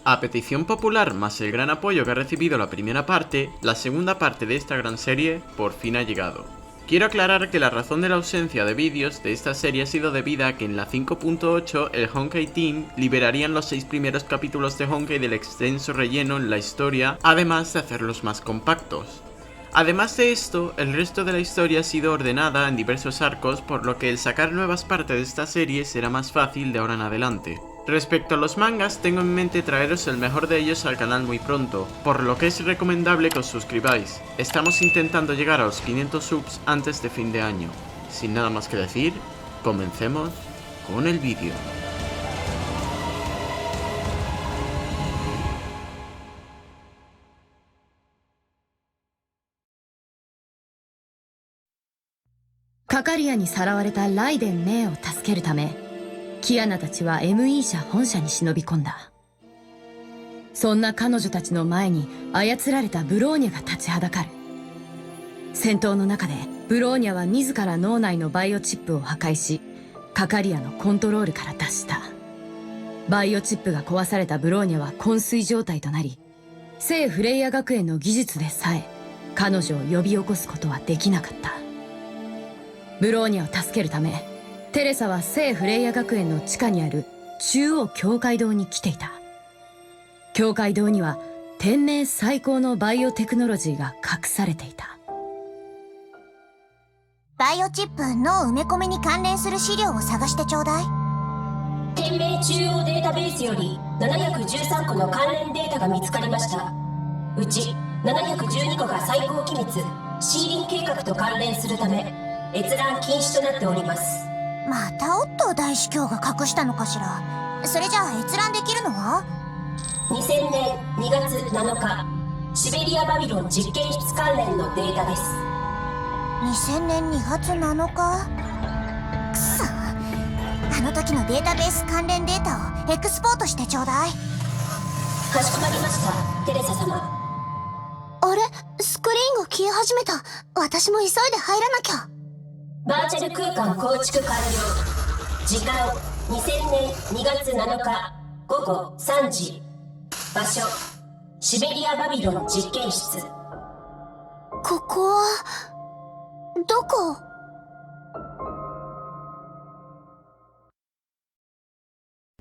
A petición popular más el gran apoyo que ha recibido la primera parte, la segunda parte de esta gran serie por fin ha llegado. Quiero aclarar que la razón de la ausencia de vídeos de esta serie ha sido debida a que en la 5.8 el Honkai Team liberarían los 6 primeros capítulos de Honkai del extenso relleno en la historia, además de hacerlos más compactos. Además de esto, el resto de la historia ha sido ordenada en diversos arcos, por lo que el sacar nuevas partes de esta serie será más fácil de ahora en adelante. Respecto a los mangas, tengo en mente traeros el mejor de ellos al canal muy pronto, por lo que es recomendable que os suscribáis. Estamos intentando llegar a los 500 subs antes de fin de año. Sin nada más que decir, comencemos con el vídeo. Kakariaにさらわれたライデン・メイを助けるため、キアナたちは ME 社本社に忍び込んだ。そんな彼女たちの前に操られたブローニャが立ちはだかる。戦闘の中でブローニャは自ら脳内のバイオチップを破壊し、カカリアのコントロールから脱した。バイオチップが壊されたブローニャは昏睡状態となり、聖フレイヤ学園の技術でさえ彼女を呼び起こすことはできなかった。ブローニャを助けるため、テレサは聖フレイヤ学園の地下にある中央教会堂に来ていた。教会堂には天命最高のバイオテクノロジーが隠されていた。バイオチップ脳埋め込みに関連する資料を探してちょうだい。天命中央データベースより713個の関連データが見つかりました。うち712個が最高機密シーリン計画と関連するため閲覧禁止となっております。またオットー大司教が隠したのかしら。それじゃあ閲覧できるのは2000年2月7日シベリアバビロン実験室関連のデータです。2000年2月7日。くそ、あの時のデータベース関連データをエクスポートしてちょうだい。かしこまりました、テレサ様。あれ、スクリーンが消え始めた。私も急いで入らなきゃ。バーチャル空間構築完了。時間2000年2月7日午後3時。場所シベリアバビロン実験室。ここはどこ？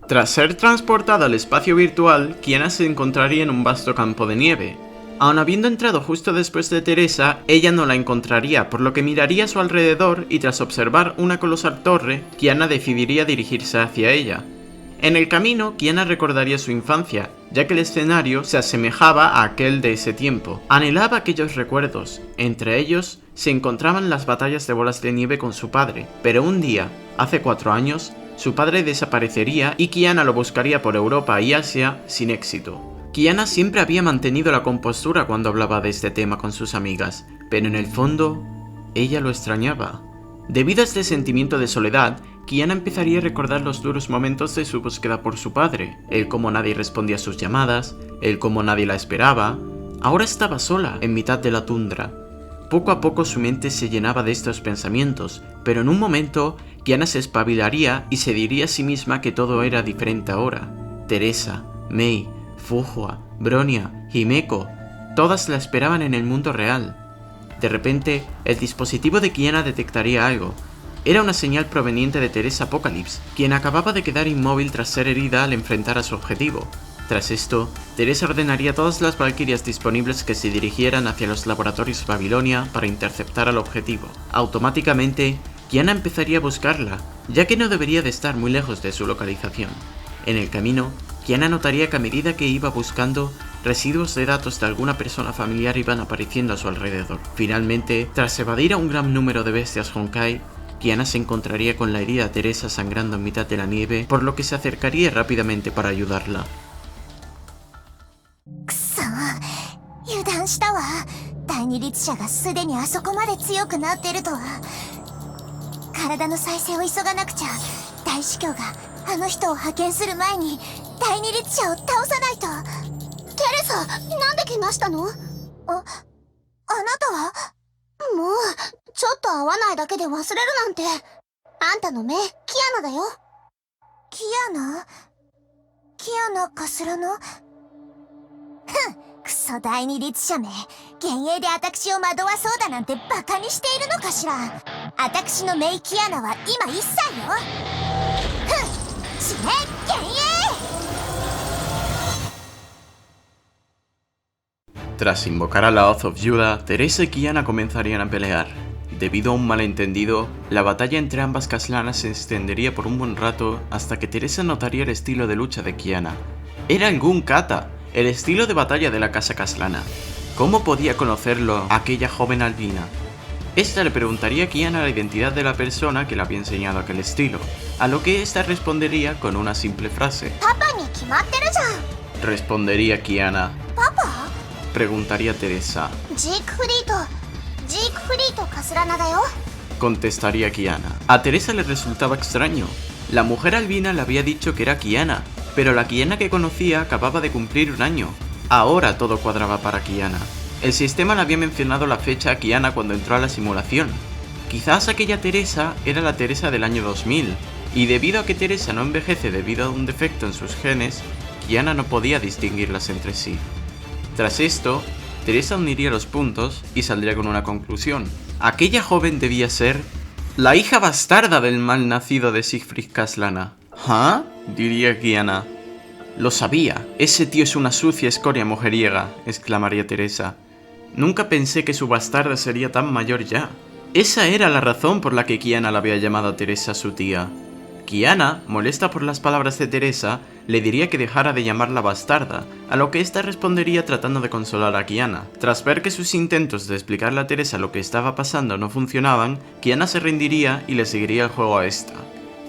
Tras ser transportada al espacio virtual, Kiana se encontraría en un vasto campo de nieve. Aun habiendo entrado justo después de Teresa, ella no la encontraría, por lo que miraría a su alrededor y tras observar una colosal torre, Kiana decidiría dirigirse hacia ella. En el camino, Kiana recordaría su infancia, ya que el escenario se asemejaba a aquel de ese tiempo. Anhelaba aquellos recuerdos, entre ellos se encontraban las batallas de bolas de nieve con su padre, pero un día, hace 4 años, su padre desaparecería y Kiana lo buscaría por Europa y Asia sin éxito. Kiana siempre había mantenido la compostura cuando hablaba de este tema con sus amigas, pero en el fondo, ella lo extrañaba. Debido a este sentimiento de soledad, Kiana empezaría a recordar los duros momentos de su búsqueda por su padre, el cómo nadie respondía a sus llamadas, el cómo nadie la esperaba. Ahora estaba sola, en mitad de la tundra. Poco a poco su mente se llenaba de estos pensamientos, pero en un momento, Kiana se espabilaría y se diría a sí misma que todo era diferente ahora. Teresa, Mei, Fuhua, Bronia, Himeko, todas la esperaban en el mundo real. De repente, el dispositivo de Kiana detectaría algo. Era una señal proveniente de Teresa Apocalypse, quien acababa de quedar inmóvil tras ser herida al enfrentar a su objetivo. Tras esto, Teresa ordenaría a todas las valquirias disponibles que se dirigieran hacia los laboratorios Babilonia para interceptar al objetivo. Automáticamente, Kiana empezaría a buscarla, ya que no debería de estar muy lejos de su localización. En el camino, Kiana notaría que a medida que iba buscando, residuos de datos de alguna persona familiar iban apareciendo a su alrededor. Finalmente, tras evadir a un gran número de bestias Honkai, Kiana se encontraría con la herida Teresa sangrando en mitad de la nieve, por lo que se acercaría rápidamente para ayudarla. くそ、油断したわ。第二律者がすでにあそこまで強くなってるとは。体の再生を急がなくちゃ。大司教があの人を派遣する前に第二律者を倒さないと。テレサ、なんで来ましたの？あなたは？もうちょっと会わないだけで忘れるなんて。あんたの目、キアナだよ。キアナ？キアナかすらの？クソ第二律者め、幻影で私を惑わそうだなんてバカにしているのかしら。私のメイキアナは今1歳よ。死ね幻影。 Tras invocar a la Hoz of Judah, Teresa y Kiana comenzarían a pelear. Debido a un malentendido, la batalla entre ambas Kaslanas se extendería por un buen rato hasta que Teresa notaría el estilo de lucha de Kiana. Era el Gun Kata, el estilo de batalla de la casa Kaslana. ¿Cómo podía conocerlo aquella joven albina? Esta le preguntaría a Kiana la identidad de la persona que le había enseñado aquel estilo, a lo que esta respondería con una simple frase. Papa ni kimatteるじゃん。 Respondería Kiana. Papa? Preguntaría Teresa. ジークフリートカスラナだよ。 Contestaría Kiana. A Teresa le resultaba extraño. La mujer albina le había dicho que era Kiana, pero la Kiana que conocía acababa de cumplir un año. Ahora todo cuadraba para Kiana. El sistema le había mencionado la fecha a Kiana cuando entró a la simulación. Quizás aquella Teresa era la Teresa del año 2000, y debido a que Teresa no envejece debido a un defecto en sus genes, Kiana no podía distinguirlas entre sí. Tras esto, Teresa uniría los puntos y saldría con una conclusión. Aquella joven debía ser la hija bastarda del mal nacido de Siegfried Kaslana. ¿Ah? Diría Kiana. Lo sabía, ese tío es una sucia escoria mujeriega, exclamaría Teresa. Nunca pensé que su bastarda sería tan mayor ya. Esa era la razón por la que Kiana la había llamado a Teresa su tía. Kiana, molesta por las palabras de Teresa, le diría que dejara de llamarla bastarda, a lo que ésta respondería tratando de consolar a Kiana. Tras ver que sus intentos de explicarle a Teresa lo que estaba pasando no funcionaban, Kiana se rendiría y le seguiría el juego a esta.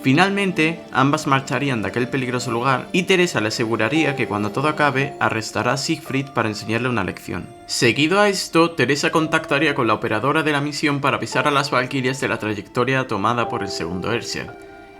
Finalmente, ambas marcharían de aquel peligroso lugar y Teresa le aseguraría que cuando todo acabe, arrestará a Siegfried para enseñarle una lección. Seguido a esto, Teresa contactaría con la operadora de la misión para avisar a las Valquirias de la trayectoria tomada por el segundo Erser.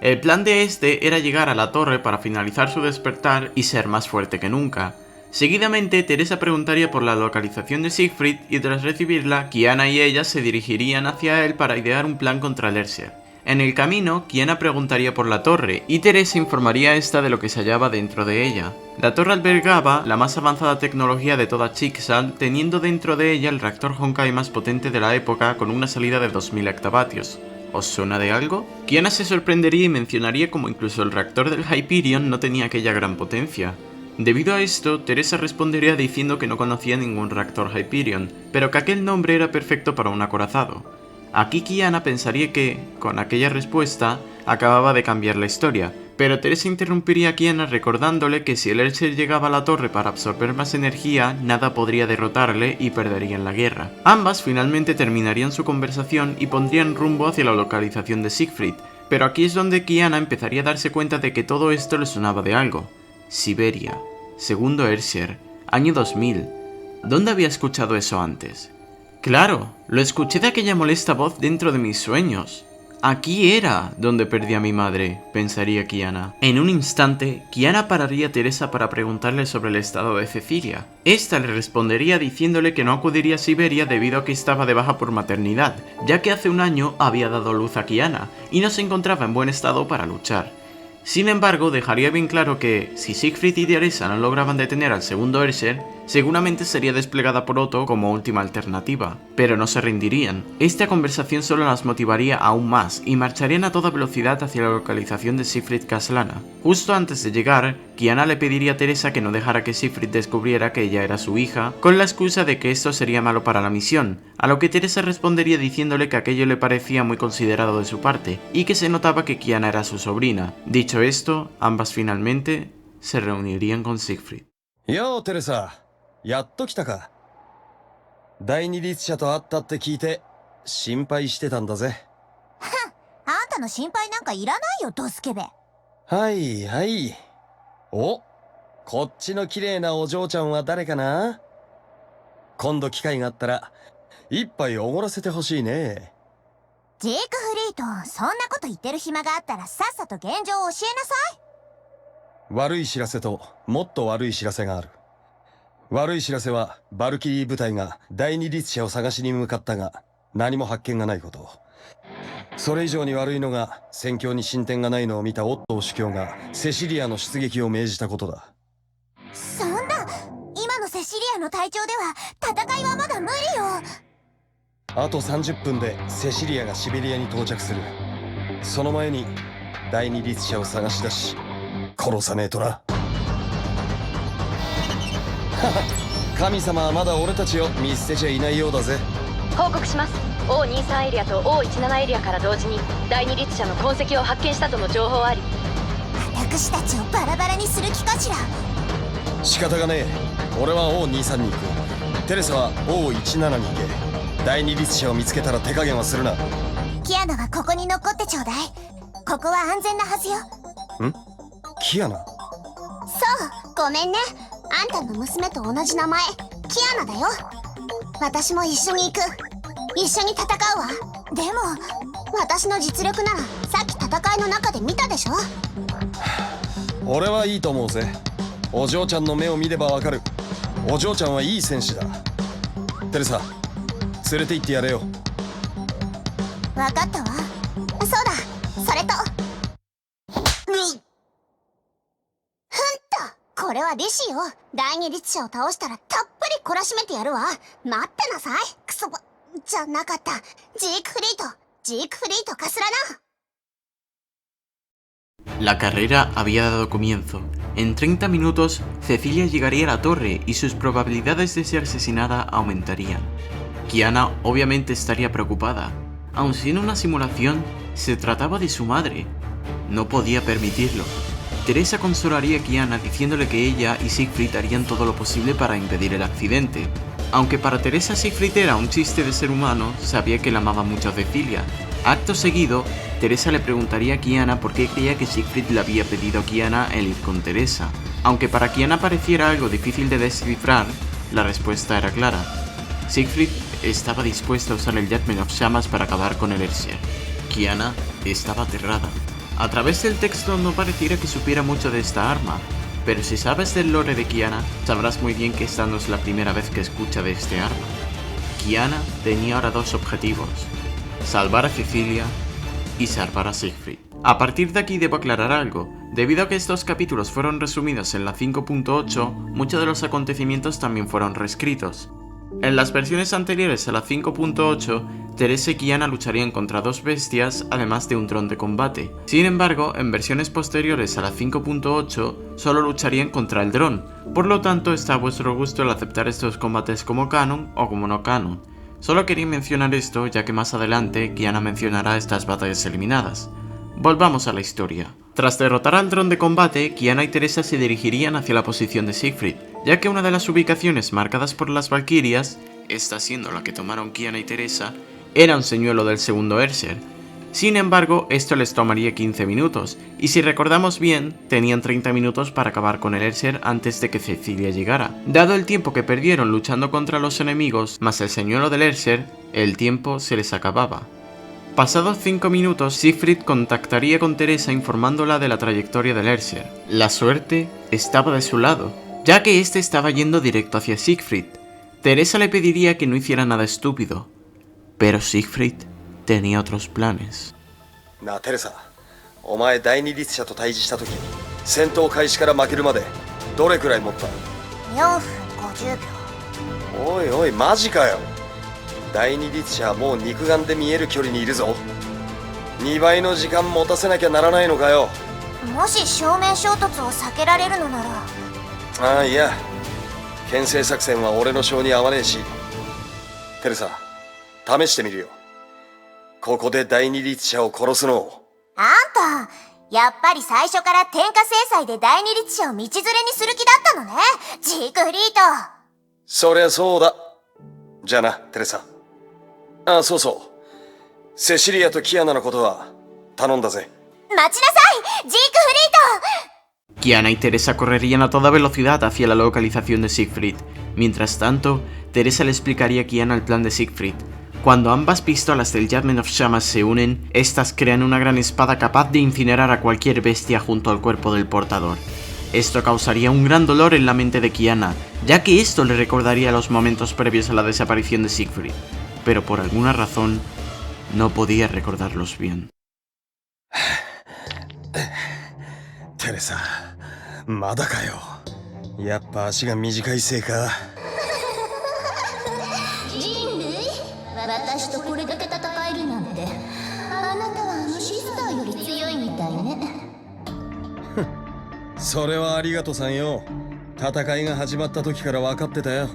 El plan de este era llegar a la torre para finalizar su despertar y ser más fuerte que nunca. Seguidamente, Teresa preguntaría por la localización de Siegfried y tras recibirla, Kiana y ella se dirigirían hacia él para idear un plan contra el Erser. En el camino, Kiana preguntaría por la torre, y Teresa informaría a esta de lo que se hallaba dentro de ella. La torre albergaba la más avanzada tecnología de toda Chixal, teniendo dentro de ella el reactor Honkai más potente de la época con una salida de 2000 hectavatios. ¿Os suena de algo? Kiana se sorprendería y mencionaría como incluso el reactor del Hyperion no tenía aquella gran potencia. Debido a esto, Teresa respondería diciendo que no conocía ningún reactor Hyperion, pero que aquel nombre era perfecto para un acorazado. Aquí Kiana pensaría que, con aquella respuesta, acababa de cambiar la historia, pero Teresa interrumpiría a Kiana recordándole que si el Erser llegaba a la torre para absorber más energía, nada podría derrotarle y perderían la guerra. Ambas finalmente terminarían su conversación y pondrían rumbo hacia la localización de Siegfried, pero aquí es donde Kiana empezaría a darse cuenta de que todo esto le sonaba de algo. Siberia, segundo Erser, año 2000. ¿Dónde había escuchado eso antes? Claro, lo escuché de aquella molesta voz dentro de mis sueños. Aquí era donde perdí a mi madre, pensaría Kiana. En un instante, Kiana pararía a Teresa para preguntarle sobre el estado de Cecilia. Esta le respondería diciéndole que no acudiría a Siberia debido a que estaba de baja por maternidad, ya que hace un año había dado luz a Kiana y no se encontraba en buen estado para luchar. Sin embargo, dejaría bien claro que, si Siegfried y Teresa no lograban detener al segundo Erser, seguramente sería desplegada por Otto como última alternativa, pero no se rendirían. Esta conversación solo las motivaría aún más y marcharían a toda velocidad hacia la localización de Siegfried Kaslana. Justo antes de llegar, Kiana le pediría a Teresa que no dejara que Siegfried descubriera que ella era su hija, con la excusa de que esto sería malo para la misión, a lo que Teresa respondería diciéndole que aquello le parecía muy considerado de su parte, y que se notaba que Kiana era su sobrina. Dicho esto, ambas finalmente se reunirían con Siegfried. Yo, Teresa. やっと来たか。第二律者と会ったって聞いて心配してたんだぜ。あんたの心配なんかいらないよ、ドスケベ。はいはい。お、こっちの綺麗なお嬢ちゃんは誰かな。今度機会があったら一杯おごらせてほしいね。ジークフリート、そんなこと言ってる暇があったらさっさと現状を教えなさい。悪い知らせともっと悪い知らせがある。悪い知らせはバルキリー部隊が第二律者を探しに向かったが何も発見がないこと。それ以上に悪いのが戦況に進展がないのを見たオットー主教がセシリアの出撃を命じたことだ。そんな、今のセシの体調では戦いはまだ無理よ。あと30分でセシリアがシベリアに到着する。その前に第二律者を探し出し殺さねえとな。神様はまだ俺たちを見捨てちゃいないようだぜ。報告します。 O23 エリアと O17 エリアから同時に第二律者の痕跡を発見したとの情報あり。私たちをバラバラにする気かしら。仕方がねえ。俺は O23 に行く。テレサは O17 に行け。第二律者を見つけたら手加減はするな。キアナはここに残ってちょうだい。ここは安全なはずよ。ん？キアナ？そう、ごめんね。あんたの娘と同じ名前、キアナだよ。私も一緒に行く。一緒に戦うわ。でも私の実力ならさっき戦いの中で見たでしょ。俺はいいと思うぜ。お嬢ちゃんの目を見ればわかる。お嬢ちゃんはいい戦士だ。テレサ、連れて行ってやれよ。わかったわ。そうだ、それとこれはリシよ。第二律者を倒したらたっぷり懲らしめてやるわ。待ってなさい。クソバじゃなかった。ジークフリートかすらな。La carrera había dado comienzo. En 30 minutos, Cecilia llegaría a la torre y sus probabilidades de ser asesinada aumentarían. Kiana obviamente estaría preocupada. Aun siendo una simulación, se trataba de su madre. No podía permitirlo. Teresa consolaría a Kiana diciéndole que ella y Siegfried harían todo lo posible para impedir el accidente. Aunque para Teresa Siegfried era un chiste de ser humano, sabía que la amaba mucho a Cecilia. Acto seguido, Teresa le preguntaría a Kiana por qué creía que Siegfried le había pedido a Kiana el ir con Teresa. Aunque para Kiana pareciera algo difícil de descifrar, la respuesta era clara. Siegfried estaba dispuesto a usar el Judgment of Shamas para acabar con el Erser. Kiana estaba aterrada. A través del texto no pareciera que supiera mucho de esta arma, pero si sabes del lore de Kiana, sabrás muy bien que esta no es la primera vez que escucha de este arma. Kiana tenía ahora dos objetivos: salvar a Cecilia y salvar a Siegfried. A partir de aquí debo aclarar algo. Debido a que estos capítulos fueron resumidos en la 5.8, muchos de los acontecimientos también fueron reescritos. En las versiones anteriores a la 5.8, Teresa y Kiana lucharían contra dos bestias, además de un dron de combate. Sin embargo, en versiones posteriores a la 5.8, solo lucharían contra el dron. Por lo tanto, está a vuestro gusto el aceptar estos combates como canon o como no canon. Solo quería mencionar esto, ya que más adelante Kiana mencionará estas batallas eliminadas. Volvamos a la historia. Tras derrotar al dron de combate, Kiana y Teresa se dirigirían hacia la posición de Siegfried, ya que una de las ubicaciones marcadas por las Valquirias, esta siendo la que tomaron Kiana y Teresa, era un señuelo del segundo Erser. Sin embargo, esto les tomaría 15 minutos, y si recordamos bien, tenían 30 minutos para acabar con el Erser antes de que Cecilia llegara. Dado el tiempo que perdieron luchando contra los enemigos, más el señuelo del Erser, el tiempo se les acababa. Pasados 5 minutos, Siegfried contactaría con Teresa informándola de la trayectoria del Erser. La suerte estaba de su lado, ya que este estaba yendo directo hacia Siegfried. Teresa le pediría que no hiciera nada estúpido, pero Siegfried tenía otros planes. なあテレサ、お前第二律者と対峙した時、戦闘開始から負けるまでどれくらい持った？ 4分50秒。おいおいマジかよ。第二律者はもう肉眼で見える距離にいるぞ。2倍の時間持たせなきゃならないのかよ。もし正面衝突を避けられるのなら。ああいや、牽制作戦は俺の性に合わねえし。テレサ、試してみるよ。ここで第二律者を殺すのを。あんた、やっぱり最初から天下制裁で第二律者を道連れにする気だったのね、ジークフリート。そりゃそうだ。じゃあな、テレサ。あ、そうそう。セシリアとキアナのことは頼んだぜ。待ちなさい、ジークフリート。 Kiana y Teresa correrían a toda velocidad hacia la localización de Siegfried. Mientras tanto, Teresa le explicaría a Kiana el plan de Siegfried. Cuando ambas pistolas del Judgment of Shamas se unen, estas crean una gran espada capaz de incinerar a cualquier bestia junto al cuerpo del portador. Esto causaría un gran dolor en la mente de Kiana, ya que esto le recordaría los momentos previos a la desaparición de Siegfried, pero por alguna razón no podía recordarlos bien. テレサ、まだかよ。やっぱ足が短いせいか。それはありがとさんよ。戦いが始まった時から分かってたよ。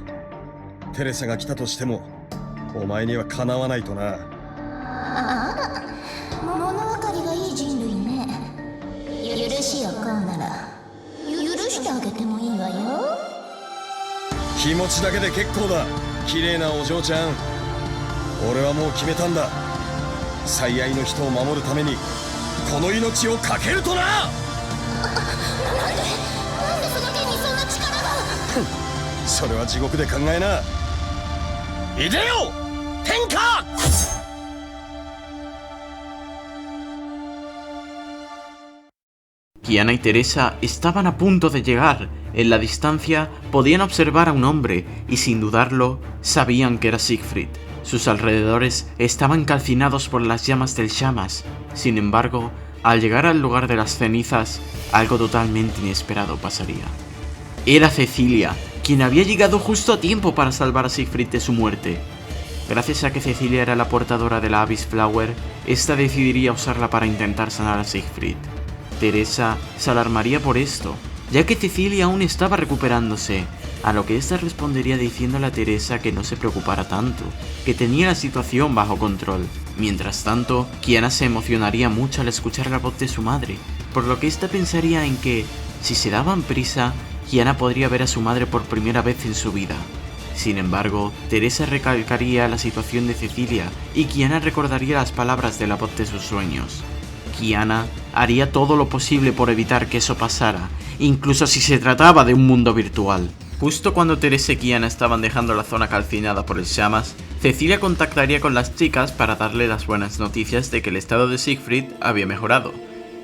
テレサが来たとしてもお前にはかなわないとな。あら、物分かりがいい人類ね。許しをこうなら許してあげてもいいわよ。気持ちだけで結構だ、綺麗なお嬢ちゃん。俺はもう決めたんだ。最愛の人を守るためにこの命を懸けるとな。なんでその手にそんな力が。それは地獄で考えな。いでよ天下。Kiana y Teresa estaban a punto de llegar. En la distancia podían observar a un hombre y sin dudarlo sabían que era Siegfried. Sus alrededores estaban calcinados por las llamas del llamas. Sin embargo, al llegar al lugar de las cenizas, algo totalmente inesperado pasaría. Era Cecilia, quien había llegado justo a tiempo para salvar a Siegfried de su muerte. Gracias a que Cecilia era la portadora de la Abyss Flower, esta decidiría usarla para intentar sanar a Siegfried. Teresa se alarmaría por esto, ya que Cecilia aún estaba recuperándose, a lo que ésta respondería diciéndole a Teresa que no se preocupara tanto, que tenía la situación bajo control. Mientras tanto, Kiana se emocionaría mucho al escuchar la voz de su madre, por lo que ésta pensaría en que, si se daban prisa, Kiana podría ver a su madre por primera vez en su vida. Sin embargo, Teresa recalcaría la situación de Cecilia y Kiana recordaría las palabras de la voz de sus sueños. Kiana haría todo lo posible por evitar que eso pasara, incluso si se trataba de un mundo virtual. Justo cuando Teresa y Kiana estaban dejando la zona calcinada por el llamas, Cecilia contactaría con las chicas para darle las buenas noticias de que el estado de Siegfried había mejorado.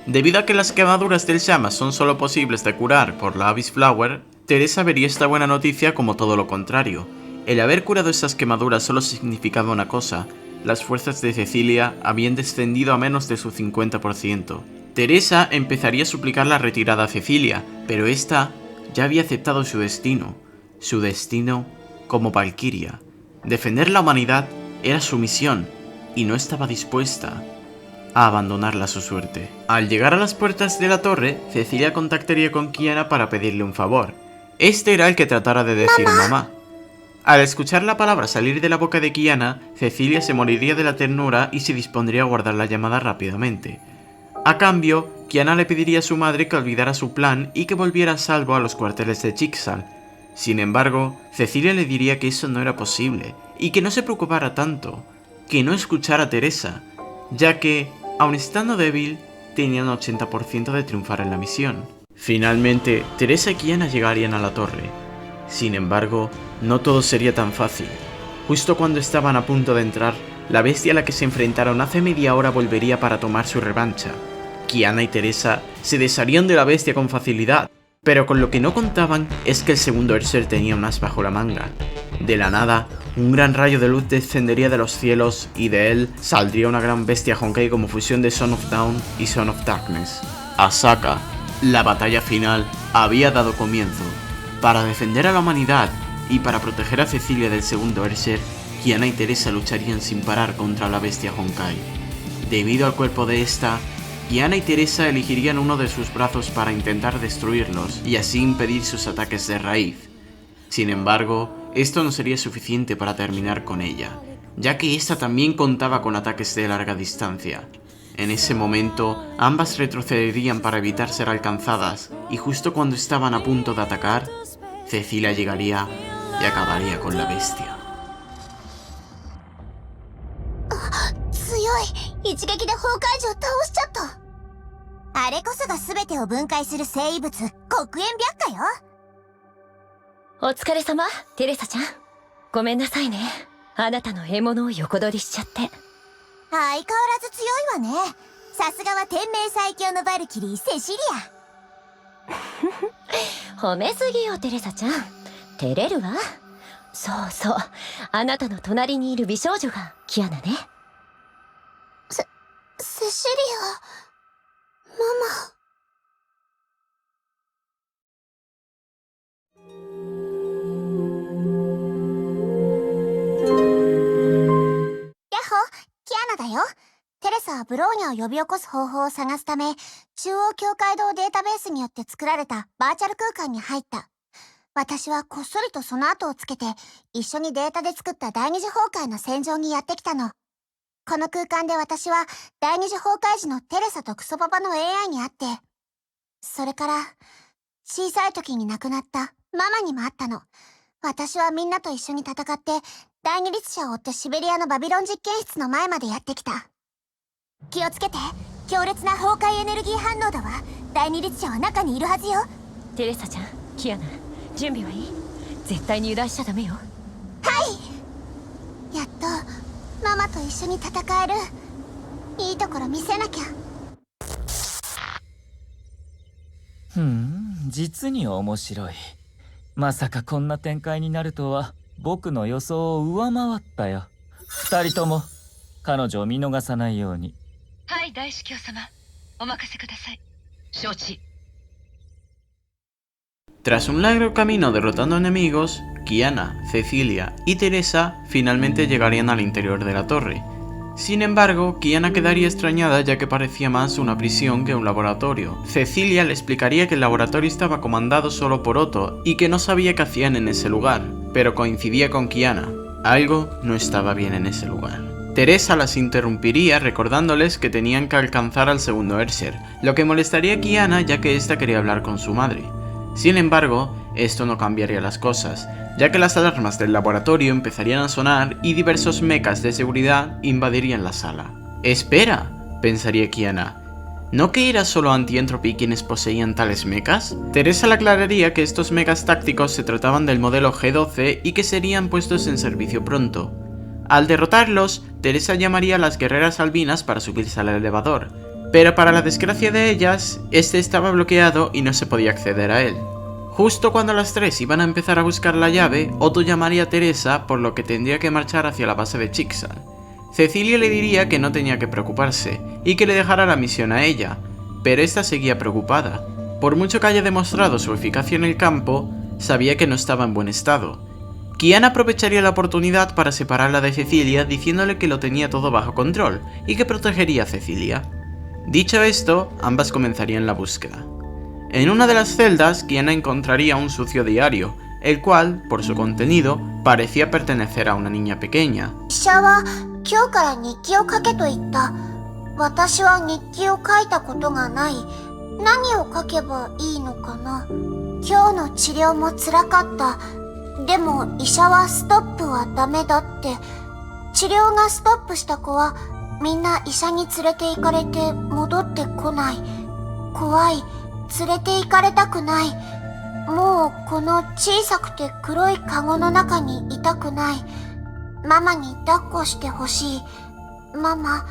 Debido a que las quemaduras del llamas son solo posibles de curar por la Abyss Flower, Teresa vería esta buena noticia como todo lo contrario. El haber curado esas quemaduras solo significaba una cosa: las fuerzas de Cecilia habían descendido a menos de su 50%. Teresa empezaría a suplicar la retirada a Cecilia, pero esta ya había aceptado su destino como Valkyria. Defender la humanidad era su misión, y no estaba dispuesta a abandonarla a su suerte. Al llegar a las puertas de la torre, Cecilia contactaría con Kiana para pedirle un favor. Este era el que tratara de decir mamá. Al escuchar la palabra salir de la boca de Kiana, Cecilia se moriría de la ternura y se dispondría a guardar la llamada rápidamente. A cambio, Kiana le pediría a su madre que olvidara su plan y que volviera a salvo a los cuarteles de Chixal. Sin embargo, Cecilia le diría que eso no era posible y que no se preocupara tanto, que no escuchara a Teresa, ya que, aun estando débil, tenía un 80% de triunfar en la misión. Finalmente, Teresa y Kiana llegarían a la torre. Sin embargo, no todo sería tan fácil. Justo cuando estaban a punto de entrar, la bestia a la que se enfrentaron hace media hora volvería para tomar su revancha. Kiana y Teresa se desharían de la bestia con facilidad, pero con lo que no contaban es que el segundo Berserk tenía un as bajo la manga. De la nada, un gran rayo de luz descendería de los cielos y de él saldría una gran bestia Honkai como fusión de Son of Dawn y Son of Darkness. Asaka, la batalla final, había dado comienzo. Para defender a la humanidad y para proteger a Cecilia del segundo Berserk, Kiana y Teresa lucharían sin parar contra la bestia Honkai. Debido al cuerpo de esta, Kiana y Teresa elegirían uno de sus brazos para intentar destruirlos y así impedir sus ataques de raíz. Sin embargo, esto no sería suficiente para terminar con ella, ya que esta también contaba con ataques de larga distancia. En ese momento, ambas retrocederían para evitar ser alcanzadas, y justo cuando estaban a punto de atacar, Cecilia llegaría y acabaría con la bestia. 強い。一撃で崩壊獣倒しちゃった。あれこそが全てを分解する生物黒煙白化よ。お疲れ様、テレサちゃん。ごめんなさいね。あなたの獲物を横取りしちゃって。相変わらず強いわね。さすがは天命最強のバルキリーセシリア。褒めすぎよ、テレサちゃん。照れるわ。そうそう。あなたの隣にいる美少女がキアナね。セシリア、ママ。ヤッホー、キアナだよ。テレサ、ブローニャを呼び起こす方法を探すため、中央境界道データベースによって作られたバーチャル空間に入った。私はこっそりとその後をつけて、一緒にデータで作った第二次崩壊の戦場にやってきたの。この空間で私は第二次崩壊時のテレサとクソパパの AI に会って、それから小さい時に亡くなったママにも会ったの。私はみんなと一緒に戦って第二律者を追ってシベリアのバビロン実験室の前までやってきた。気をつけて、強烈な崩壊エネルギー反応だわ。第二律者は中にいるはずよ。テレサちゃん、キアナ、準備はいい？絶対に油断しちゃダメよ。はい。やっとママと一緒に戦える。いいところ見せなきゃ。実に面白い。まさかこんな展開になるとは僕の予想を上回ったよ。二人とも彼女を見逃さないように。はい、大司教様、お任せください。承知。Tras un largo camino derrotando enemigos, Kiana, Cecilia y Teresa finalmente llegarían al interior de la torre. Sin embargo, Kiana quedaría extrañada ya que parecía más una prisión que un laboratorio. Cecilia le explicaría que el laboratorio estaba comandado solo por Otto y que no sabía qué hacían en ese lugar, pero coincidía con Kiana. Algo no estaba bien en ese lugar. Teresa las interrumpiría recordándoles que tenían que alcanzar al segundo Erser, lo que molestaría a Kiana ya que ésta quería hablar con su madre. Sin embargo, esto no cambiaría las cosas, ya que las alarmas del laboratorio empezarían a sonar y diversos mechas de seguridad invadirían la sala. ¡Espera!, pensaría Kiana. ¿No que era solo Anti-Entropy quienes poseían tales mechas? Teresa le aclararía que estos mechas tácticos se trataban del modelo G12 y que serían puestos en servicio pronto. Al derrotarlos, Teresa llamaría a las guerreras albinas para subirse al elevador, pero para la desgracia de ellas, este estaba bloqueado y no se podía acceder a él. Justo cuando las tres iban a empezar a buscar la llave, Otto llamaría a Teresa por lo que tendría que marchar hacia la base de Chixal. Cecilia le diría que no tenía que preocuparse y que le dejara la misión a ella, pero esta seguía preocupada. Por mucho que haya demostrado su eficacia en el campo, sabía que no estaba en buen estado. Kiana aprovecharía la oportunidad para separarla de Cecilia diciéndole que lo tenía todo bajo control y que protegería a Cecilia. Dicho esto, ambas comenzarían la búsqueda. En una de las celdas, Kiana encontraría un sucio diario, el cual, por su contenido, parecía pertenecer a una niña pequeña. 今日から日記を書けと言った。私は日記を書いたことがない。何を書けばいいのかな。今日の治療も辛かった。でも医者はストップはダメだって。治療がストップした子はみんな医者に連れて行かれて戻ってこない。怖い。連れて行かれたくない。もうこの小さくて黒いカゴの中にいたくない。ママに抱っこしてほしい。ママ、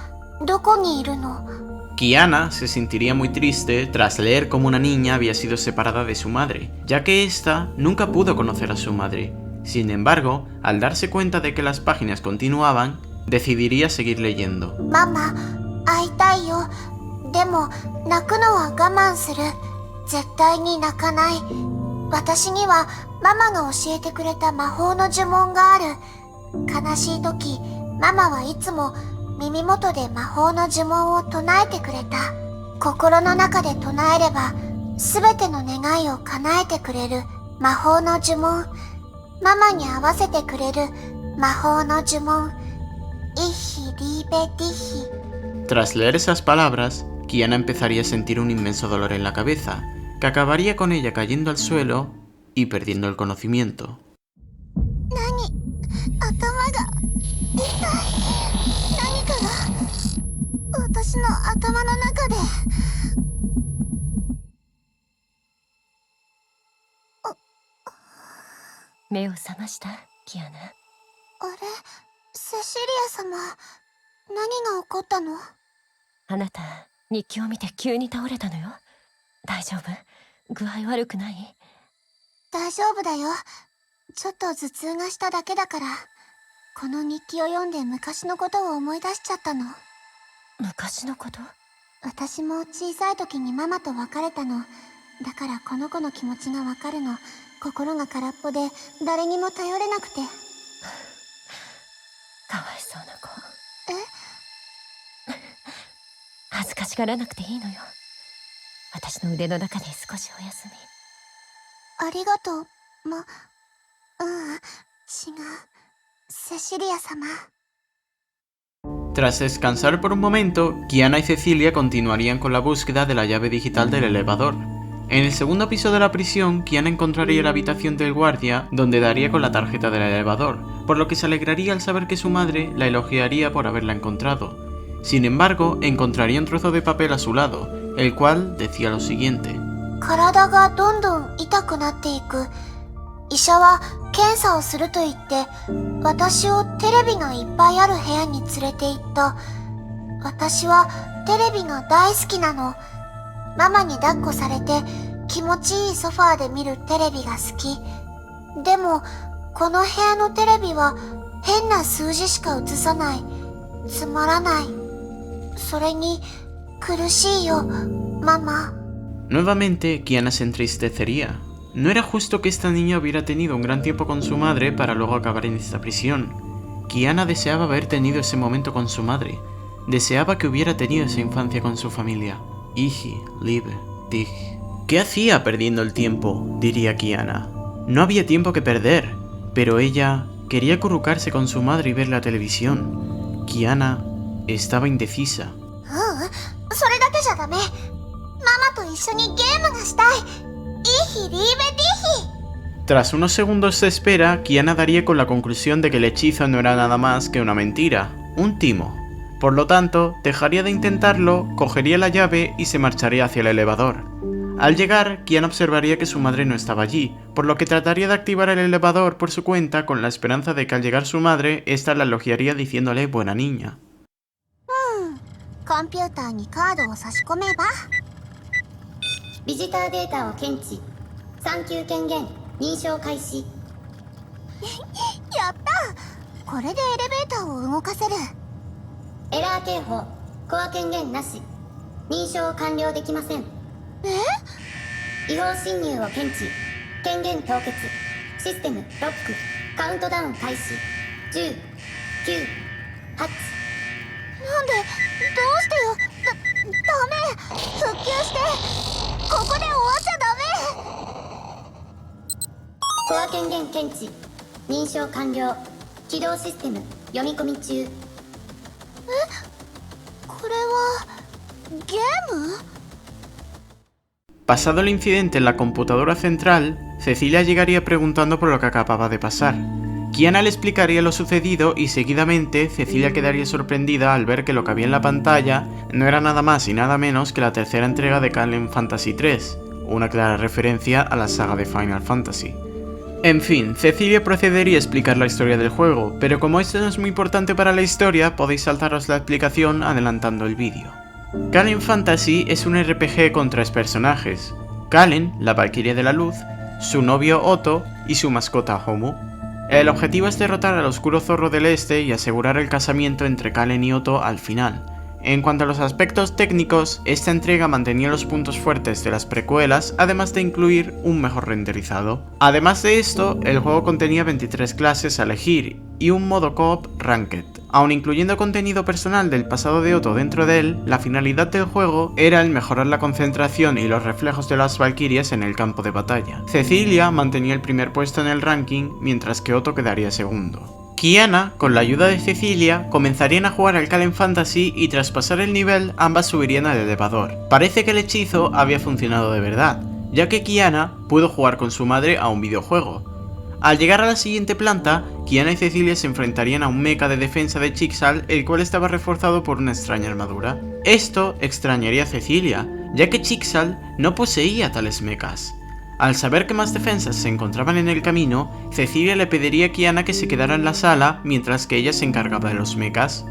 どこにいるの？ Kiana se sentiría muy triste tras leer cómo una niña había sido separada de su madre, ya que ésta nunca pudo conocer a su madre. Sin embargo, al darse cuenta de que las páginas continuaban, decidiría seguir leyendo. ママ、会いたいよ。でも、泣くのは我慢する。絶対に泣かない。私にはママが教えてくれた魔法の呪文がある。悲しい時、ママはいつも耳元で魔法の呪文を唱えてくれた。心の中で唱えれば、すべての願いを叶えてくれる魔法の呪文。ママに合わせてくれる魔法の呪文。イヒリーベディヒ。Tras leer esas palabras, Kiana empezaría a sentir un inmenso dolor en la cabeza, que acabaría con ella cayendo al suelo y perdiendo el conocimiento. 頭が痛い。何かが私の頭の中で。目を覚ました、キアナ。あれ、セシリア様、何が起こったの？あなた、日記を見て急に倒れたのよ。大丈夫？具合悪くない？大丈夫だよ。ちょっと頭痛がしただけだから。この日記を読んで昔のことを思い出しちゃったの。昔のこと？私も小さい時にママと別れたの。だからこの子の気持ちがわかるの。心が空っぽで誰にも頼れなくて。かわいそうな子。しがらなくていいのよ。私の腕の中で少しお休み。ありがとう、違う。セシリア様。Tras descansar por un momento, Kiana y Cecilia continuarían con la búsqueda de la llave digital del elevador. En el segundo piso de la prisión, Kiana encontraría la habitación del guardia, donde daría con la tarjeta del elevador, por lo que se alegraría al saber que su madre la elogiaría por haberla encontrado. Sin embargo, encontraría un trozo de papel a su lado, el cual decía lo siguiente. 体がどんどん痛くなっていく。医者は検査をすると言って、私をテレビがいっぱいある部屋に連れて行った。私はテレビが大好きなの。ママに抱っこされて気持ちいいソファーで見るテレビが好き。でも、この部屋のテレビは変な数字しか映さない。つまらない。それに苦しいよ、ママ。Nuevamente, Kiana se entristecería. No era justo que esta niña hubiera tenido un gran tiempo con su madre para luego acabar en esta prisión. Kiana deseaba haber tenido ese momento con su madre. Deseaba que hubiera tenido esa infancia con su familia. Ich liebe dich. ¿Qué hacía perdiendo el tiempo?, diría Kiana. No había tiempo que perder, pero ella quería acurrucarse con su madre y ver la televisión. Kiana estaba indecisa. それだけじゃダメ。ママと一緒にゲームがしたい。Ich liebe dich. Tras unos segundos de espera, Kiana daría con la conclusión de que el hechizo no era nada más que una mentira, un timo. Por lo tanto, dejaría de intentarlo, cogería la llave y se marcharía hacia el elevador. Al llegar, Kiana observaría que su madre no estaba allí, por lo que trataría de activar el elevador por su cuenta con la esperanza de que al llegar su madre, ésta la elogiaría diciéndole buena niña. コンピューターにカードを差し込めば。ビジターデータを検知。3級権限認証開始。やった！これでエレベーターを動かせる。エラー警報。コア権限なし。認証完了できません。違法侵入を検知。権限凍結。システムロック。カウントダウン開始。10、9、8。なんで、どうしてよ。ダメ。復旧して。ここで終わっちゃダメ。コア権限検知。認証完了。起動システム読み込み中。これはゲーム？ Pasado el incidente en la computadora central, Cecilia llegaría preguntando por lo que acababa de pasar. Kiana le explicaría lo sucedido y seguidamente Cecilia quedaría sorprendida al ver que lo que había en la pantalla no era nada más y nada menos que la tercera entrega de Kallen Fantasy III, una clara referencia a la saga de Final Fantasy. En fin, Cecilia procedería a explicar la historia del juego, pero como esto no es muy importante para la historia, podéis saltaros la explicación adelantando el vídeo. Kallen Fantasy es un RPG con 3 personajes: Kallen, la Valquiria de la Luz, su novio Otto y su mascota Homu. El objetivo es derrotar al Oscuro Zorro del Este y asegurar el casamiento entre Kallen y Otto al final. En cuanto a los aspectos técnicos, esta entrega mantenía los puntos fuertes de las precuelas, además de incluir un mejor renderizado. Además de esto, el juego contenía 23 clases a elegir y un modo co-op Ranked. Aun incluyendo contenido personal del pasado de Otto dentro de él, la finalidad del juego era el mejorar la concentración y los reflejos de las Valquirias en el campo de batalla. Cecilia mantenía el primer puesto en el ranking, mientras que Otto quedaría segundo. Kiana, con la ayuda de Cecilia, comenzarían a jugar al Kallen Fantasy y tras pasar el nivel, ambas subirían al elevador. Parece que el hechizo había funcionado de verdad, ya que Kiana pudo jugar con su madre a un videojuego. Al llegar a la siguiente planta, Kiana y Cecilia se enfrentarían a un mecha de defensa de Chixal, el cual estaba reforzado por una extraña armadura. Esto extrañaría a Cecilia, ya que Chixal no poseía tales mechas. Al saber que más defensas se encontraban en el camino, Cecilia le pediría a Kiana que se quedara en la sala mientras que ella se encargaba de los mechas.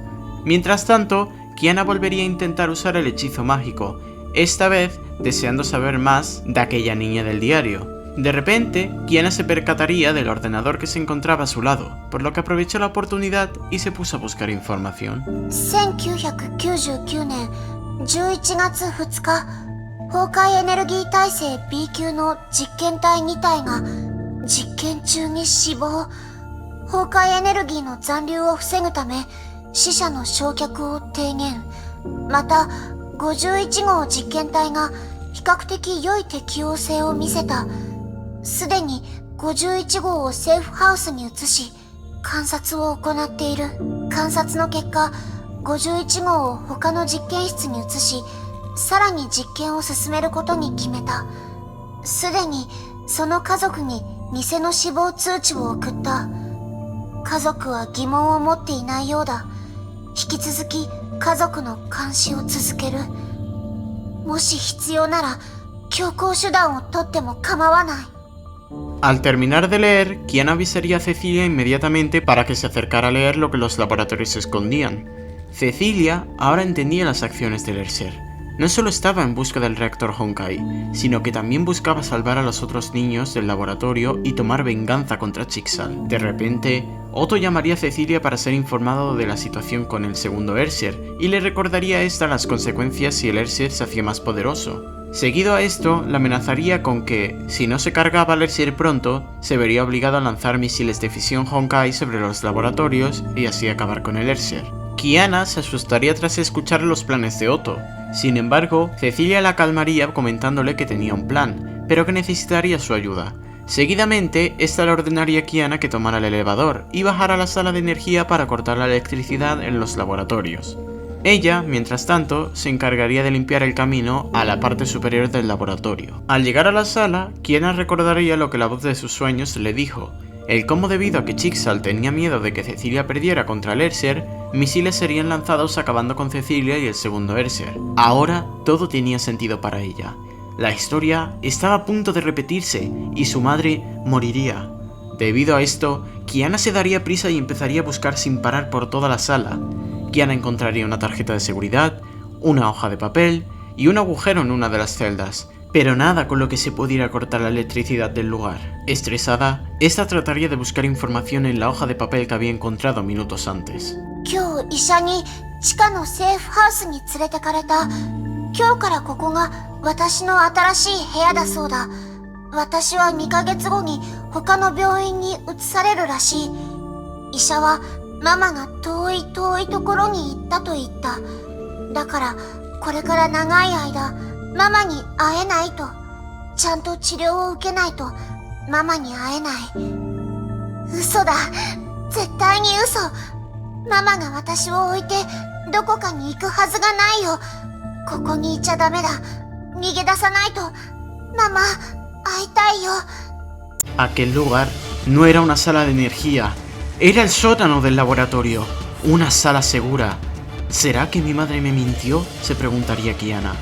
Mientras tanto, Kiana volvería a intentar usar el hechizo mágico, esta vez deseando saber más de aquella niña del diario. De repente, Kiana se percataría del ordenador que se encontraba a su lado, por lo que aprovechó la oportunidad y se puso a buscar información. 1999年11月2日、崩壊エネルギー耐性 B 級の実験体2体が実験中に死亡。崩壊エネルギーの残留を防ぐため死者の焼却を提言。また51号実験体が比較的良い適応性を見せた。すでに51号をセーフハウスに移し、観察を行っている。観察の結果、51号を他の実験室に移し、さらに実験を進めることに決めた。すでにその家族に偽の死亡通知を送った。家族は疑問を持っていないようだ。引き続き家族の監視を続ける。もし必要なら強行手段を取っても構わない。Al terminar de leer, Kiana avisaría a Cecilia inmediatamente para que se acercara a leer lo que los laboratorios escondían. Cecilia ahora entendía las acciones del Erser. No solo estaba en busca del reactor Honkai, sino que también buscaba salvar a los otros niños del laboratorio y tomar venganza contra Chixal. De repente, Otto llamaría a Cecilia para ser informado de la situación con el segundo Erser, y le recordaría a esta las consecuencias si el Erser se hacía más poderoso. Seguido a esto, la amenazaría con que, si no se cargaba al Erser pronto, se vería obligado a lanzar misiles de fisión Honkai sobre los laboratorios y así acabar con el Erser. Kiana se asustaría tras escuchar los planes de Otto. Sin embargo, Cecilia la calmaría comentándole que tenía un plan, pero que necesitaría su ayuda. Seguidamente, esta le ordenaría a Kiana que tomara el elevador y bajara a la sala de energía para cortar la electricidad en los laboratorios. Ella, mientras tanto, se encargaría de limpiar el camino a la parte superior del laboratorio. Al llegar a la sala, Kiana recordaría lo que la voz de sus sueños le dijo, el cómo debido a que Chixal tenía miedo de que Cecilia perdiera contra el Erser, misiles serían lanzados acabando con Cecilia y el segundo Erser. Ahora todo tenía sentido para ella. La historia estaba a punto de repetirse y su madre moriría. Debido a esto, Kiana se daría prisa y empezaría a buscar sin parar por toda la sala. Kiana encontraría una tarjeta de seguridad, una hoja de papel y un agujero en una de las celdas, pero nada con lo que se pudiera cortar la electricidad del lugar. Estresada, esta trataría de buscar información en la hoja de papel que había encontrado minutos antes. 今日医者に地下のセーフハウスに連れてかれた。今日からここが私の新しい部屋だそうだ。私は2ヶ月後に他の病院に移されるらしい。医者はママが遠い遠いところに行ったと言った。だからこれから長い間ママに会えないと。ちゃんと治療を受けないとママに会えない。嘘だ。絶対に嘘。ママが私を置いてどこかに行くはずがないよ。ここにいちゃダメだ。逃げ出さないと。ママ、会いたいよ。Aquel lugar no era una sala de energía, era el sótano del laboratorio, una sala segura. ¿Será que mi madre me mintió?, se preguntaría Kiana.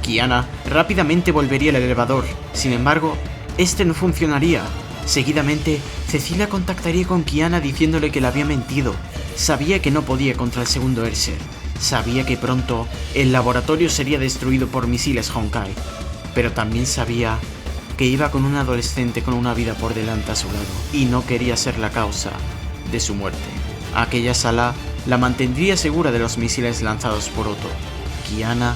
Kiana rápidamente volvería al elevador, sin embargo, este no funcionaría. Seguidamente, Cecilia contactaría con Kiana diciéndole que le había mentido. Sabía que no podía contra el segundo Erser. Sabía que pronto el laboratorio sería destruido por misiles Honkai. Pero también sabía que iba con un adolescente con una vida por delante a su lado y no quería ser la causa de su muerte. Aquella sala la mantendría segura de los misiles lanzados por Otto. Kiana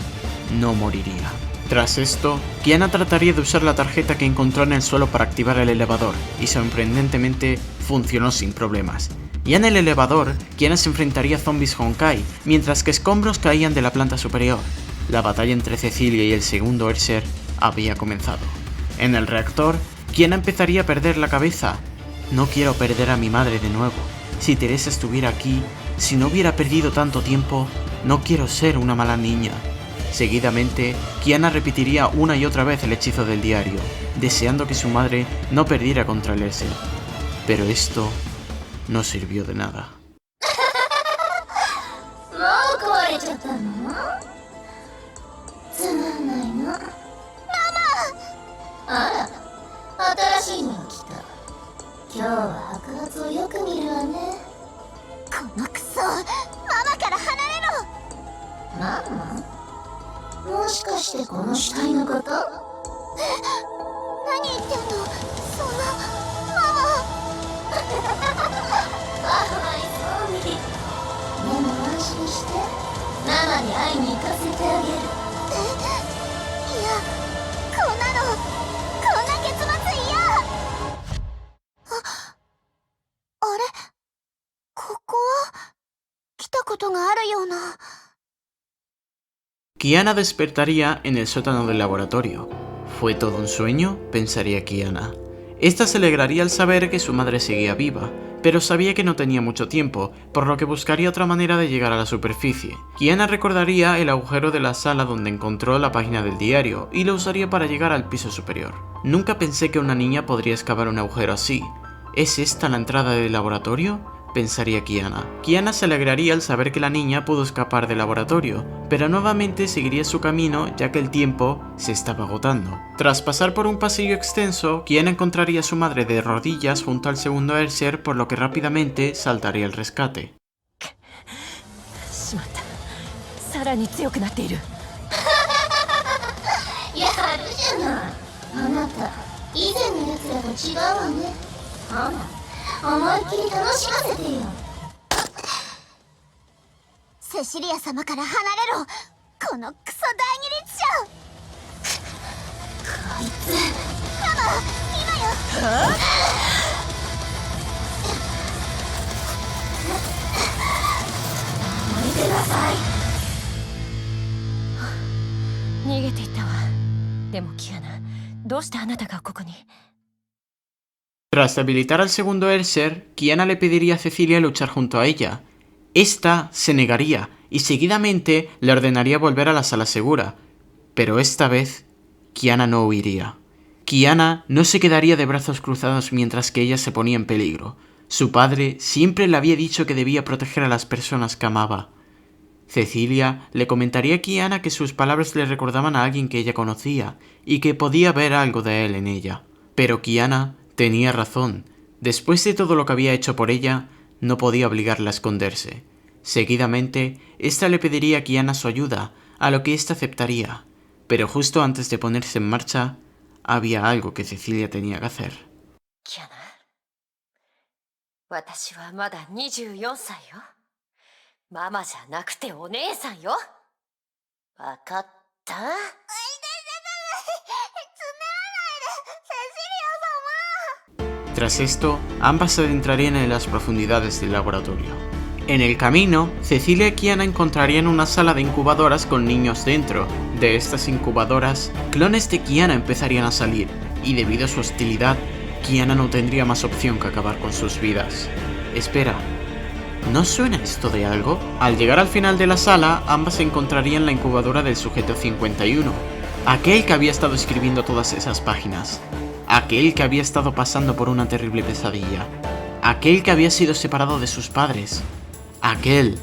no moriría. Tras esto, Kiana trataría de usar la tarjeta que encontró en el suelo para activar el elevador y sorprendentemente funcionó sin problemas. Ya en el elevador, Kiana se enfrentaría a zombies Honkai, mientras que escombros caían de la planta superior. La batalla entre Cecilia y el segundo Erser había comenzado. En el reactor, Kiana empezaría a perder la cabeza. No quiero perder a mi madre de nuevo. Si Teresa estuviera aquí, si no hubiera perdido tanto tiempo, no quiero ser una mala niña. Seguidamente, Kiana repetiría una y otra vez el hechizo del diario, deseando que su madre no perdiera contra el Erser. Pero esto no sirvió de nada. もう壊れちゃったの？つまんないの。ママ！あら、新しいのが来た。今日は白髪をよく見るわね。このクソ、ママから離れろ。ママ？もしかしてこの死体のこと？何言ってんの？そんな、ママ。かわいそうに。でも安心して、ママに会いに行かせてあげる。いや、こんな結末嫌。あれ、ここは来たことがあるような。Kiana despertaría en el sótano del laboratorio. ¿Fue todo un sueño?, pensaría Kiana. Esta se alegraría al saber que su madre seguía viva, pero sabía que no tenía mucho tiempo, por lo que buscaría otra manera de llegar a la superficie. Kiana recordaría el agujero de la sala donde encontró la página del diario y lo usaría para llegar al piso superior. Nunca pensé que una niña podría excavar un agujero así. ¿Es esta la entrada del laboratorio?, pensaría Kiana. Kiana se alegraría al saber que la niña pudo escapar del laboratorio, pero nuevamente seguiría su camino ya que el tiempo se estaba agotando. Tras pasar por un pasillo extenso, Kiana encontraría a su madre de rodillas junto al segundo Airshare, por lo que rápidamente saltaría el rescate. しまった。さらに強くなっている。やるじゃない。あなた、以前のやつらと違うわね。あら、思いっきり楽しませてよ。セシリア様から離れろ、このクソ大二律者。こいつ、ママ、今よ。見てなさい。逃げていったわ。でもキアナ、どうしてあなたがここに？ Tras debilitar al segundo Airshare, Kiana le pediría a Cecilia luchar junto a ella. Esta se negaría y seguidamente le ordenaría volver a la sala segura. Pero esta vez, Kiana no huiría. Kiana no se quedaría de brazos cruzados mientras que ella se ponía en peligro. Su padre siempre le había dicho que debía proteger a las personas que amaba. Cecilia le comentaría a Kiana que sus palabras le recordaban a alguien que ella conocía y que podía ver algo de él en ella. Pero Kiana tenía razón. Después de todo lo que había hecho por ella, no podía obligarla a esconderse. Seguidamente, ésta le pediría a Kiana su ayuda, a lo que ésta aceptaría. Pero justo antes de ponerse en marcha, había algo que Cecilia tenía que hacer. Kiana, 私はまだ24歳よ。ママじゃなくてお姉さんよ。わかった？ Tras esto, ambas se adentrarían en las profundidades del laboratorio. En el camino, Cecilia y Kiana encontrarían una sala de incubadoras con niños dentro. De estas incubadoras, clones de Kiana empezarían a salir, y debido a su hostilidad, Kiana no tendría más opción que acabar con sus vidas. Espera, ¿no suena esto de algo? Al llegar al final de la sala, ambas encontrarían la incubadora del sujeto 51, aquel que había estado escribiendo todas esas páginas. Aquel que había estado pasando por una terrible pesadilla. Aquel que había sido separado de sus padres. Aquel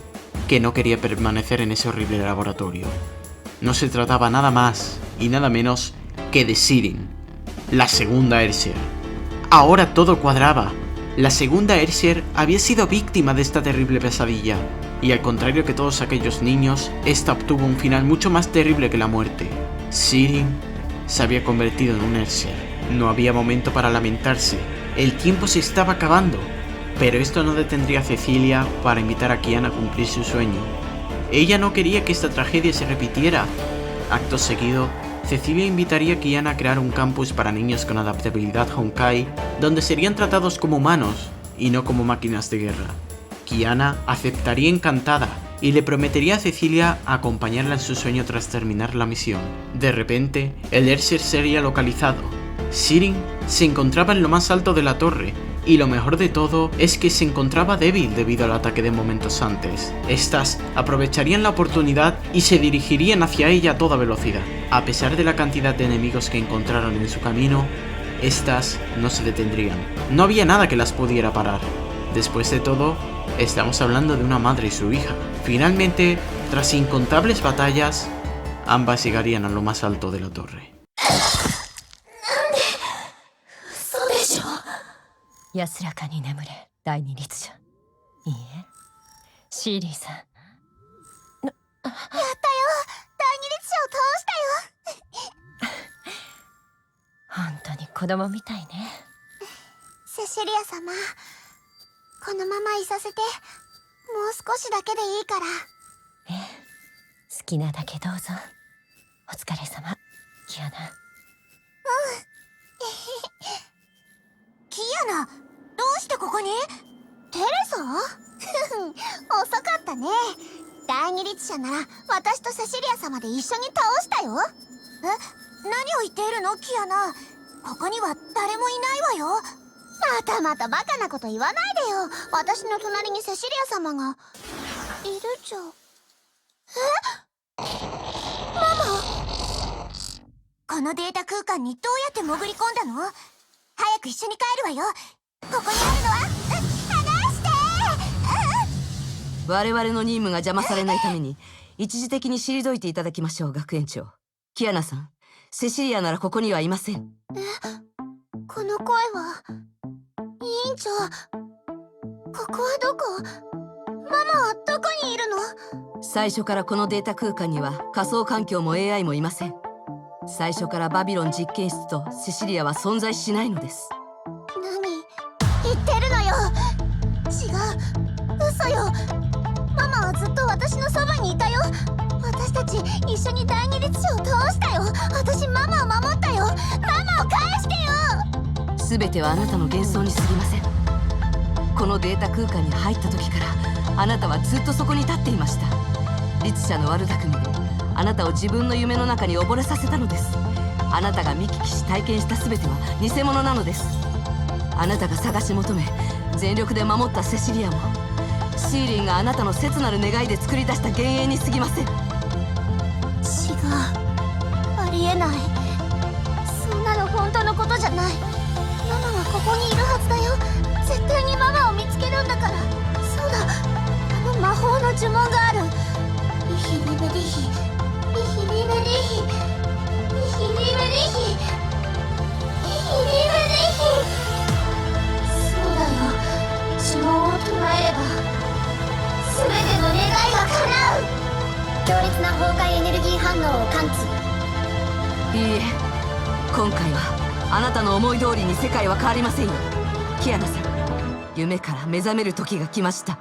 que no quería permanecer en ese horrible laboratorio. No se trataba nada más y nada menos que de Sirin, la segunda Airshare. Ahora todo cuadraba. La segunda Airshare había sido víctima de esta terrible pesadilla. Y al contrario que todos aquellos niños, esta obtuvo un final mucho más terrible que la muerte. Sirin se había convertido en un Airshare. No había momento para lamentarse, el tiempo se estaba acabando, pero esto no detendría a Cecilia para invitar a Kiana a cumplir su sueño. Ella no quería que esta tragedia se repitiera. Acto seguido, Cecilia invitaría a Kiana a crear un campus para niños con adaptabilidad Honkai, donde serían tratados como humanos y no como máquinas de guerra. Kiana aceptaría encantada y le prometería a Cecilia acompañarla en su sueño tras terminar la misión. De repente, el Airshare sería localizado. Sirin se encontraba en lo más alto de la torre, y lo mejor de todo es que se encontraba débil debido al ataque de momentos antes. Estas aprovecharían la oportunidad y se dirigirían hacia ella a toda velocidad. A pesar de la cantidad de enemigos que encontraron en su camino, estas no se detendrían. No había nada que las pudiera parar. Después de todo, estamos hablando de una madre y su hija. Finalmente, tras incontables batallas, ambas llegarían a lo más alto de la torre. 安らかに眠れ、第二律者。いいえ、シーリーさん。やったよ、第二律者を倒したよ。本当に子供みたいね。セシリア様、このままいさせて、もう少しだけでいいから。ええ、好きなだけどうぞ。お疲れ様、キアナ。キアナ、どうしてここに？テレサ？遅かったね。第二律律者なら私とセシリア様で一緒に倒したよ。何を言っているのキアナ。ここには誰もいないわよ。またまたバカなこと言わないでよ。私の隣にセシリア様がいるじゃ。ママ、このデータ空間にどうやって潜り込んだの？早く一緒に帰るわよ。ここにあるのは離して。我々の任務が邪魔されないために一時的に退いていただきましょう。学園長キアナさん、セシリアならここにはいません。この声は委員長。ここはどこ？ママはどこにいるの？最初からこのデータ空間には仮想環境も AI もいません。最初からバビロン実験室とセシリアは存在しないのです。何言ってるのよ。違う、嘘よ。ママはずっと私のそばにいたよ。私たち一緒に第二律者を倒したよ。私ママを守ったよ。ママを返してよ。全てはあなたの幻想に過ぎません。このデータ空間に入った時からあなたはずっとそこに立っていました。律者の悪巧みであなたを自分の夢の中に溺れさせたのです。あなたが見聞きし体験した全ては偽物なのです。あなたが探し求め全力で守ったセシリアもシーリンがあなたの切なる願いで作り出した幻影に過ぎません。違う、ありえない。そんなの本当のことじゃない。ママはここにいるはずだよ。絶対にママを見つけるんだから。そうだ、あの魔法の呪文がある。リヒリベリヒ、リヒリベリヒ、リヒリベリヒ、リヒリベリヒ。そうだよ、呪文を唱えれば全ての願いが叶う。強烈な崩壊エネルギー反応を感知。いいえ、今回はあなたの思い通りに世界は変わりませんよ。キアナさん、夢から目覚める時が来ました。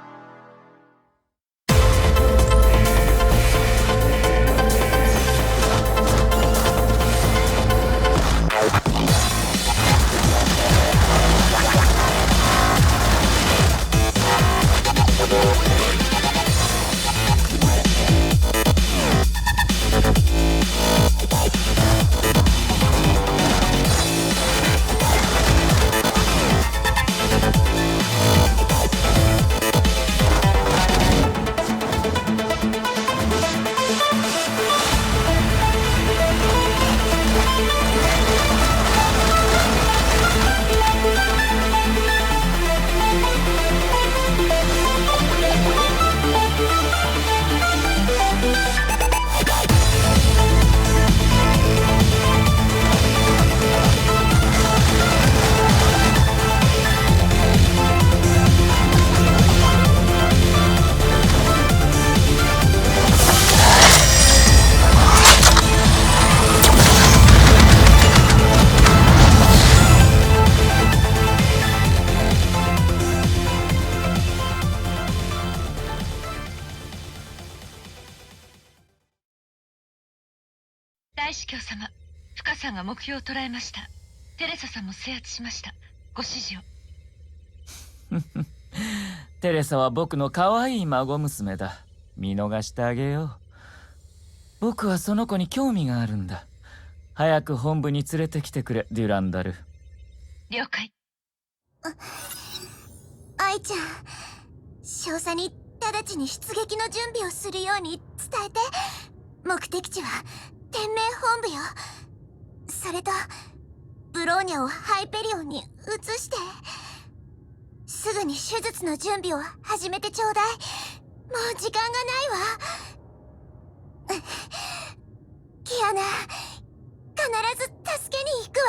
大司教様、深さんが目標を捉えました。テレサさんも制圧しました。ご指示を。テレサは僕の可愛い孫娘だ。見逃してあげよう。僕はその子に興味があるんだ。早く本部に連れてきてくれ、デュランダル。了解。愛ちゃん、少佐に直ちに出撃の準備をするように伝えて。目的地は天命本部よ。それとブローニャをハイペリオンに移して、すぐに手術の準備を始めてちょうだい。もう時間がないわ。キアナ、必ず助けに行くわ。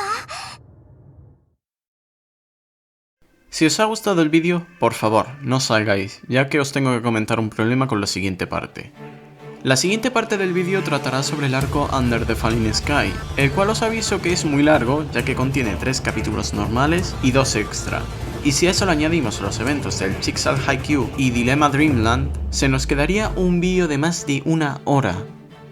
Si os ha gustado el vídeo, por favor, no salgáis, ya que os tengo que comentar un problema con la siguiente parte. La siguiente parte del vídeo tratará sobre el arco Under the Falling Sky, el cual os aviso que es muy largo, ya que contiene 3 capítulos normales y 2 extra. Y si a eso le añadimos los eventos del Chixal Haikyuu y Dilemma Dreamland, se nos quedaría un vídeo de más de 1 hora.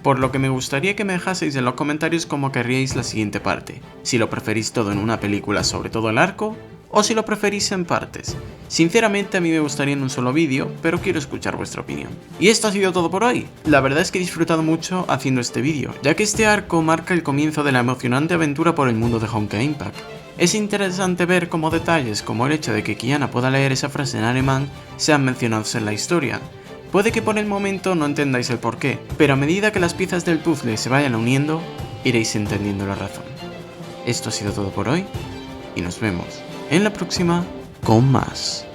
Por lo que me gustaría que me dejaseis en los comentarios cómo querríais la siguiente parte, si lo preferís todo en una película sobre todo el arco, o si lo preferís en partes. Sinceramente a mí me gustaría en un solo vídeo, pero quiero escuchar vuestra opinión. Y esto ha sido todo por hoy. La verdad es que he disfrutado mucho haciendo este vídeo, ya que este arco marca el comienzo de la emocionante aventura por el mundo de Honkai Impact. Es interesante ver cómo detalles como el hecho de que Kiana pueda leer esa frase en alemán sean mencionados en la historia. Puede que por el momento no entendáis el porqué, pero a medida que las piezas del puzzle se vayan uniendo, iréis entendiendo la razón. Esto ha sido todo por hoy, y nos vemos en la próxima con más.